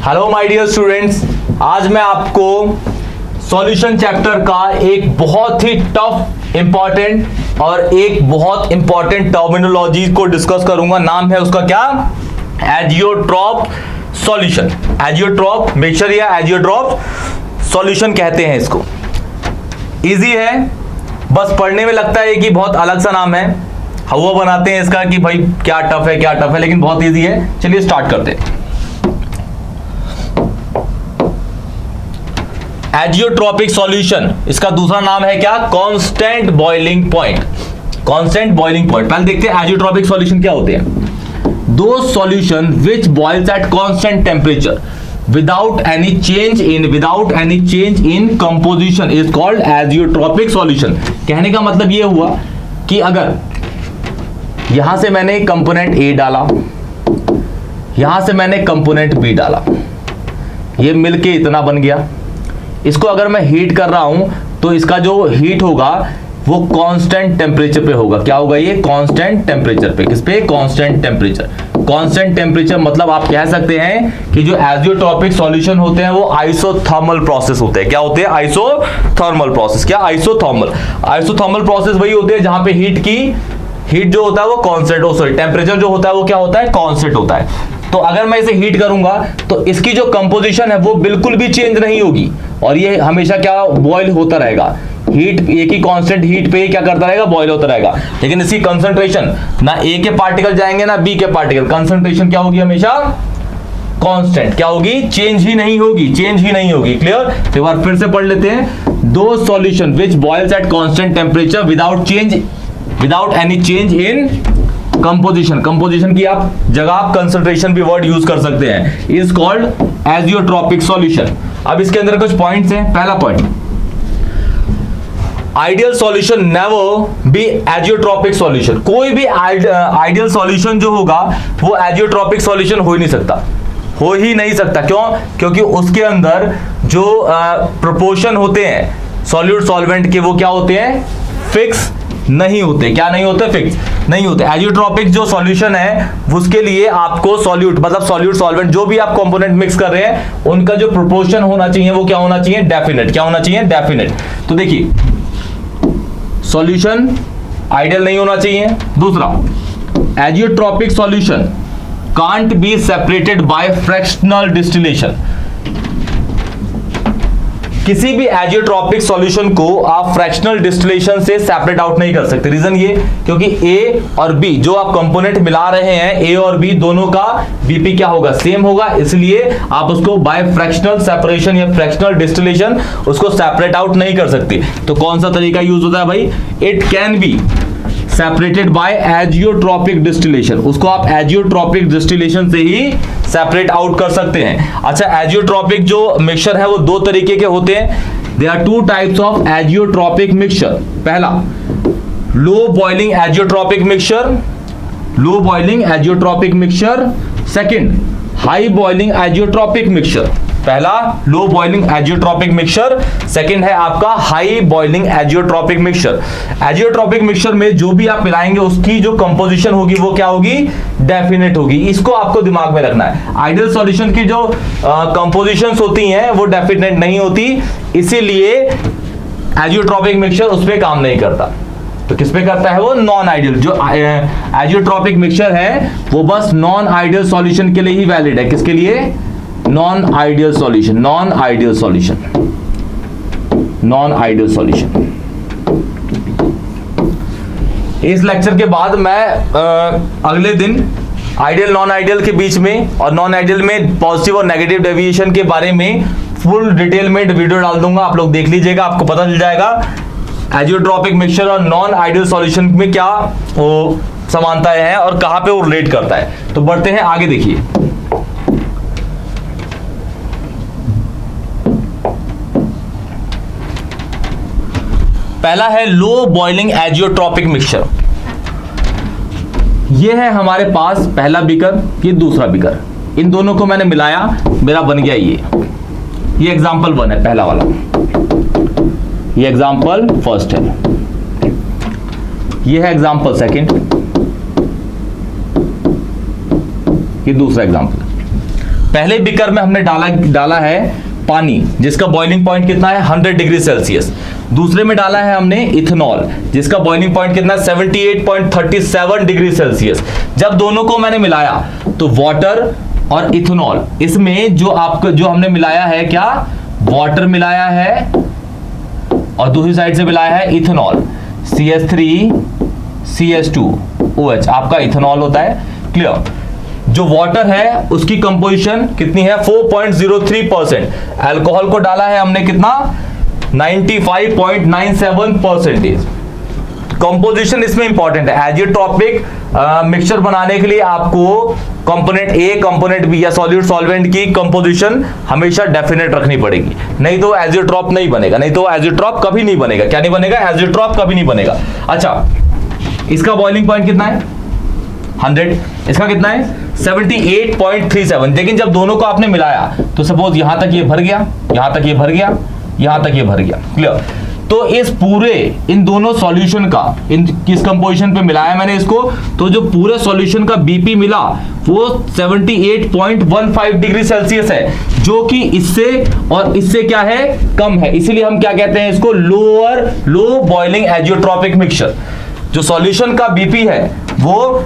Hello my dear students, आज मैं आपको सॉल्यूशन चैप्टर का एक बहुत ही टफ इंपॉर्टेंट और एक बहुत इंपॉर्टेंट टर्मिनोलॉजी को डिस्कस करूंगा। नाम है उसका क्या? Azeotrope solution. एजियोट्रॉप मिक्सचर या एजियोट्रॉप सॉल्यूशन कहते हैं इसको। इजी है, बस पढ़ने में लगता है कि बहुत अलग सा नाम है, हवा बनाते हैं इसका कि भाई क्या टफ है, लेकिन बहुत इजी है। चलिए स्टार्ट करते हैं। एजियोट्रॉपिक सॉल्यूशन, इसका दूसरा नाम है क्या? Constant boiling point. Constant boiling point. पहले देखते हैं एजियोट्रॉपिक सॉल्यूशन क्या होते हैं। दो solution which boils at constant temperature without any change in composition is called azeotropic solution। कहने का मतलब ये हुआ कि अगर यहां से मैंने कंपोनेंट A डाला, यहां से मैंने कंपोनेंट B डाला, ये मिलके इतना बन गया। इसको अगर मैं हीट कर रहा हूं तो इसका जो हीट होगा वो कांस्टेंट टेम्परेचर पे होगा। क्या होगा ये? कांस्टेंट टेम्परेचर पे। किस पे? Constant temperature. कांस्टेंट टेम्परेचर मतलब आप कह सकते हैं कि जो एजियोट्रॉपिक सॉल्यूशन होते हैं वो आइसोथर्मल प्रोसेस होते हैं। क्या होते हैं? Isothermal process. क्या? आइसोथर्मल प्रोसेस वही होते हैं जहां पे हीट जो होता है वो कांस्टेंट, टेम्परेचर जो होता है वो क्या होता है? कांस्टेंट होता है। तो अगर मैं इसे हीट करूंगा तो इसकी जो कंपोजिशन है वो बिल्कुल भी चेंज नहीं होगी और ये हमेशा क्या? बॉयल होता रहेगा। हीट एक ही कांस्टेंट हीट पे क्या करता रहेगा? बॉयल होता रहेगा। लेकिन इसकी कंसंट्रेशन, ना ए के पार्टिकल जाएंगे ना बी के पार्टिकल, कंसंट्रेशन क्या होगी? हमेशा कांस्टेंट। क्या होगी? चेंज ही नहीं होगी। क्लियर? तो एक बार फिर से पढ़ लेते हैं। दो solution which boils at constant temperature without any change in composition की आप जगह आप कंसंट्रेशन भी वर्ड यूज कर सकते हैं, इज कॉल्ड एजियोट्रॉपिक सॉल्यूशन। अब इसके अंदर कुछ पॉइंट्स हैं। पहला point, ideal solution never be azeotropic solution. कोई भी आइडियल सॉल्यूशन जो होगा वो एजियोट्रॉपिक सॉल्यूशन हो ही नहीं सकता। क्यों? क्योंकि उसके अंदर जो प्रोपोर्शन होते हैं सॉल्यूट सॉल्वेंट के वो क्या होते हैं? फिक्स नहीं होते। क्या नहीं होते? फिक्स नहीं होते। एजियोट्रॉपिक जो सॉल्यूशन है उसके लिए आपको सॉल्यूट मतलब सॉल्यूट सॉल्वेंट जो भी आप कंपोनेंट मिक्स कर रहे हैं उनका जो प्रोपोर्शन होना चाहिए वो क्या होना चाहिए? डेफिनेट। क्या होना चाहिए? डेफिनेट। तो देखिए, सॉल्यूशन आइडियल नहीं होना चाहिए। दूसरा, azeotropic solution can't be separated by fractional distillation. किसी भी एजियोट्रॉपिक सॉल्यूशन को आप फ्रैक्शनल डिस्टिलेशन से सेपरेट आउट नहीं कर सकते। रीजन ये, क्योंकि ए और बी जो आप कंपोनेंट मिला रहे हैं, ए और बी दोनों का बीपी क्या होगा? सेम होगा। इसलिए आप उसको बाय फ्रैक्शनल सेपरेशन या फ्रैक्शनल डिस्टिलेशन उसको सेपरेट आउट नहीं कर सकते। तो कौन सा तरीका यूज होता है भाई? It can be separated by azeotropic distillation. उसको आप एजियोट्रॉपिक डिस्टिलेशन से ही सेपरेट आउट कर सकते हैं। अच्छा, एजियोट्रॉपिक जो मिक्सचर है वो दो तरीके के होते हैं। There are two types of azeotropic mixture. पहला, low boiling azeotropic mixture. Second, high boiling azeotropic mixture. पहला low boiling azeotropic mixture, second है आपका high boiling azeotropic mixture. Azeotropic mixture में जो भी आप मिलाएंगे उसकी जो कंपोजिशन होगी वो क्या होगी? डेफिनेट होगी। इसको आपको दिमाग में रखना है। आइडियल सॉल्यूशन की जो कंपोजिशंस होती हैं वो डेफिनेट नहीं होती, इसीलिए एजियोट्रॉपिक मिक्सचर उस पर काम नहीं करता। तो किस पे करता है वो? Non ideal. जो एजियोट्रॉपिक मिक्सचर है वो बस नॉन आइडियल सॉल्यूशन के लिए ही वैलिड है। किसके लिए? Non ideal solution. इस लेक्चर के बाद मैं अगले दिन आइडियल नॉन आइडियल के बीच में और नॉन आइडियल में पॉजिटिव और नेगेटिव डेविएशन के बारे में फुल डिटेल में वीडियो डाल दूंगा। आप लोग देख लीजिएगा, आपको पता चल जाएगा एजियोट्रॉपिक मिक्सचर और नॉन आइडियल सॉल्यूशन में क्या वो समानताएं हैं और कहां पे वो रिलेट करता है। तो बढ़ते हैं आगे। देखिए, पहला है लो बॉइलिंग एजियोट्रॉपिक मिक्सचर। ये है हमारे पास पहला बीकर, ये दूसरा बीकर। इन दोनों को मैंने मिलाया, मेरा बन गया ये एग्जांपल 1 है, पहला वाला। ये एग्जांपल फर्स्ट है, ये है एग्जांपल सेकंड, ये दूसरा एग्जांपल। पहले बीकर में हमने डाला है पानी जिसका बॉइलिंग पॉइंट कितना है 100 डिग्री सेल्सियस। दूसरे में डाला है हमने इथेनॉल जिसका बॉइलिंग पॉइंट कितना है 78.37 डिग्री सेल्सियस। जब दोनों को मैंने मिलाया तो वाटर और इथेनॉल, इसमें जो हमने मिलाया है क्या, वाटर मिलाया है और दूसरी साइड से मिलाया है इथेनॉल, CH3CH2OH आपका इथेनॉल होता है। क्लियर। जो वाटर है उसकी कंपोजिशन कितनी है 4.03%। अल्कोहल को डाला है हमने कितना 95.97%। कंपोजिशन इसमें इंपॉर्टेंट है। एजियोट्रॉपिक मिक्सचर बनाने के लिए आपको कंपोनेंट ए, कंपोनेंट बी या सॉल्यूट सॉल्वेंट की कंपोजिशन हमेशा डेफिनेट रखनी पड़ेगी, नहीं तो एजियोट्रॉप नहीं बनेगा, नहीं तो एजियोट्रॉप कभी नहीं बनेगा। क्या नहीं बनेगा? एजियोट्रॉप कभी नहीं बनेगा। अच्छा, इसका बॉइलिंग पॉइंट कितना है 100, इसका कितना है 78.37। लेकिन जब दोनों को आपने मिलाया तो सपोज यहां तक ये भर गया, यहां तक ये भर गया, यहां तक ये भर गया। क्लियर। तो इस पूरे इन दोनों सॉल्यूशन का इन किस कंपोजिशन पे मिलाया मैंने इसको, तो जो पूरे सॉल्यूशन का बीपी मिला वो 78.15 डिग्री सेल्सियस है, जो कि इससे और इससे क्या है कम है। इसीलिए हम क्या कहते हैं इसको, लो बॉइलिंग एजियोट्रॉपिक मिक्सचर। जो सॉल्यूशन का बीपी है वो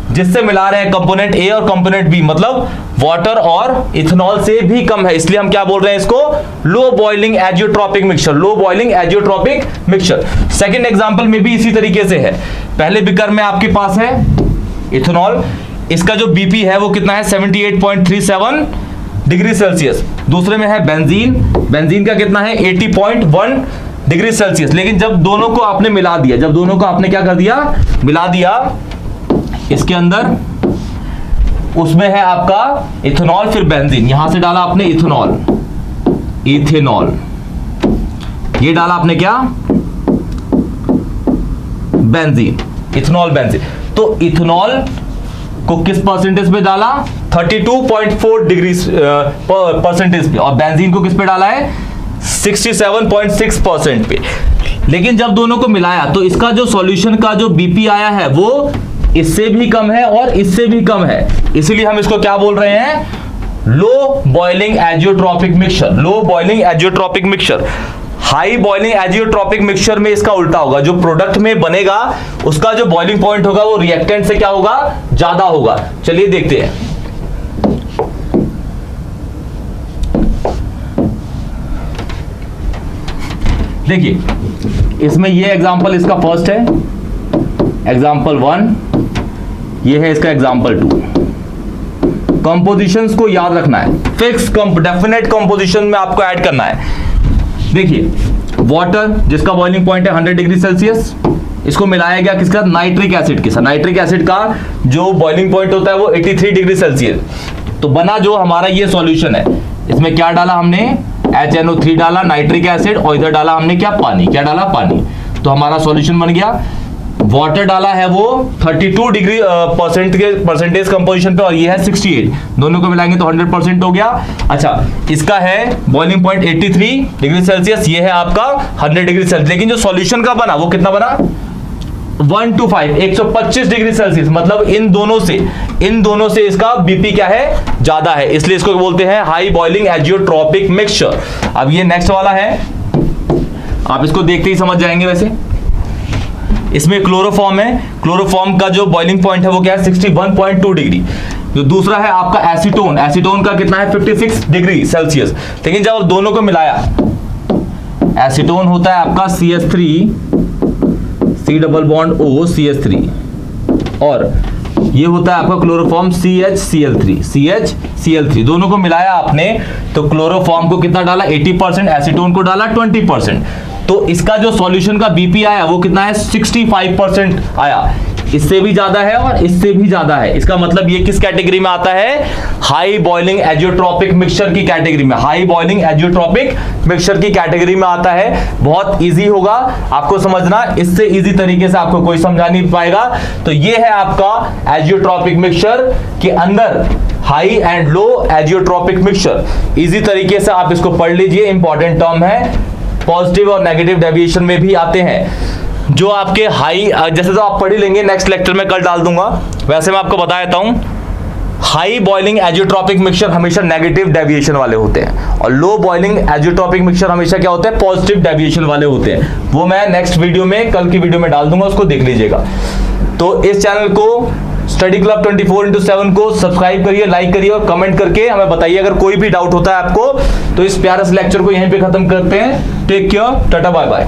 जिससे मिला रहे हैं कंपोनेंट ए और कंपोनेंट बी, मतलब वाटर और इथेनॉल से भी कम है, इसलिए हम क्या बोल रहे हैं इसको, लो बॉइलिंग एजियोट्रॉपिक मिक्सचर। लो boiling azeotropic mixture. Second example में भी इसी तरीके से है। पहले बीकर में आपके पास है इथेनॉल, इसका जो बीपी है वो कितना है 78.37 डिग्री सेल्सियस। दूसरे में है बेंजीन, बेंजीन का कितना है 80.1 डिग्री सेल्सियस। लेकिन जब दोनों को आपने मिला दिया, जब दोनों को आपने क्या कर दिया, मिला दिया, इसके अंदर उसमें है आपका इथेनॉल फिर बेंजीन, यहां से डाला आपने इथेनॉल, इथेनॉल, ये डाला आपने क्या बेंजीन, इथेनॉल बेंजीन। तो इथेनॉल को किस परसेंटेज पे डाला 32.4 डिग्री परसेंटेज पे, और बेंजीन को किस पे डाला है 67.6% पे। लेकिन जब दोनों को मिलाया तो इसका जो सॉल्यूशन का जो बीपी आया है वो इससे भी कम है और इससे भी कम है, इसीलिए हम इसको क्या बोल रहे हैं, लो बॉइलिंग एजियोट्रॉपिक मिक्सचर। लो boiling azeotropic mixture. High boiling azeotropic mixture में इसका उल्टा होगा, जो प्रोडक्ट में बनेगा उसका जो बॉइलिंग पॉइंट होगा वो रिएक्टेंट से क्या होगा, ज्यादा होगा। चलिए देखते हैं। देखिए इसमें ये एग्जांपल इसका फर्स्ट है, एग्जांपल 1, ये है इसका एग्जांपल 2। कंपोजिशंस को याद रखना है, फिक्स डेफिनेट कंपोजिशन में आपको ऐड करना है। देखिए वाटर जिसका बॉइलिंग पॉइंट है 100 डिग्री सेल्सियस, इसको मिलाया गया किसका, नाइट्रिक एसिड के साथ। नाइट्रिक एसिड का जो बॉइलिंग पॉइंट होता है वो 83 डिग्री सेल्सियस। तो बना जो हमारा ये सॉल्यूशन है, इसमें क्या डाला हमने, HNO3 डाला, नाइट्रिक एसिड, और इधर डाला हमने क्या, पानी। क्या डाला, पानी। तो हमारा सॉल्यूशन बन गया। वाटर डाला है वो 32 डिग्री परसेंटेज कंपोजिशन पे, और ये है 68, दोनों को मिलाएंगे तो 100% हो गया। अच्छा, इसका है बॉइलिंग पॉइंट 83 डिग्री सेल्सियस, ये है आपका 100 डिग्री सेल्सियस। लेकिन जो सॉल्यूशन का बना वो कितना बना 125 125 डिग्री सेल्सियस, मतलब इन दोनों से इसका बीपी क्या है, ज्यादा है, इसलिए इसको बोलते हैं हाई बॉइलिंग एजियोट्रॉपिक मिक्सचर। अब ये नेक्स्ट वाला है, आप इसको देखते ही समझ जाएंगे। वैसे इसमें क्लोरोफॉर्म है, क्लोरोफॉर्म का जो बॉइलिंग पॉइंट है वो क्या है 61.2 डिग्री। जो दूसरा है आपका एसीटोन, एसीटोन का कितना है 56 डिग्री सेल्सियस। लेकिन जब दोनों को मिलाया, एसीटोन होता है आपका CH3 C double bond O CH3, और ये होता है आपका क्लोरोफॉर्म CHCl3, दोनों को मिलाया आपने तो क्लोरोफॉर्म को कितना डाला 80%, एसीटोन को डाला 20%। तो इसका जो सॉल्यूशन का बीपी आया वो कितना है 65% आया। इससे भी ज्यादा है और इससे भी ज्यादा है। इसका मतलब ये किस कैटेगरी में आता है, हाई बॉइलिंग एजियोट्रॉपिक मिक्सचर की कैटेगरी में, हाई बॉइलिंग एजियोट्रॉपिक मिक्सचर की कैटेगरी में आता है। बहुत इजी होगा आपको समझना, इससे इजी तरीके से आपको कोई समझा नहीं पाएगा। तो ये है आपका एजियोट्रॉपिक मिक्सचर के अंदर high and low azeotropic mixture. Easy तरीके से आप इसको पढ़ लीजिए, इंपॉर्टेंट टर्म है, पॉजिटिव और नेगेटिव डेविएशन में भी आते हैं। जो आपके हाई, जैसे तो आप पढ़ ही लेंगे, नेक्स्ट लेक्चर में कल डाल दूंगा, वैसे मैं आपको बता देता हूं। हाई बॉइलिंग एजियोट्रॉपिक मिक्सचर हमेशा नेगेटिव डेविएशन वाले होते हैं और लो बॉइलिंग एजियोट्रॉपिक मिक्सचर हमेशा क्या होते हैं, पॉजिटिव डेविएशन वाले होते हैं। वो मैं नेक्स्ट वीडियो में, कल की वीडियो में डाल दूंगा, उसको देख लीजिएगा। तो इस चैनल को स्टडी क्लब 24/7 को सब्सक्राइब करिए, लाइक करिए और कमेंट करके हमें बताइए अगर कोई भी डाउट होता है आपको। तो इस प्यारे से लेक्चर को यहीं पे खत्म करते हैं। Take care, tata, bye bye.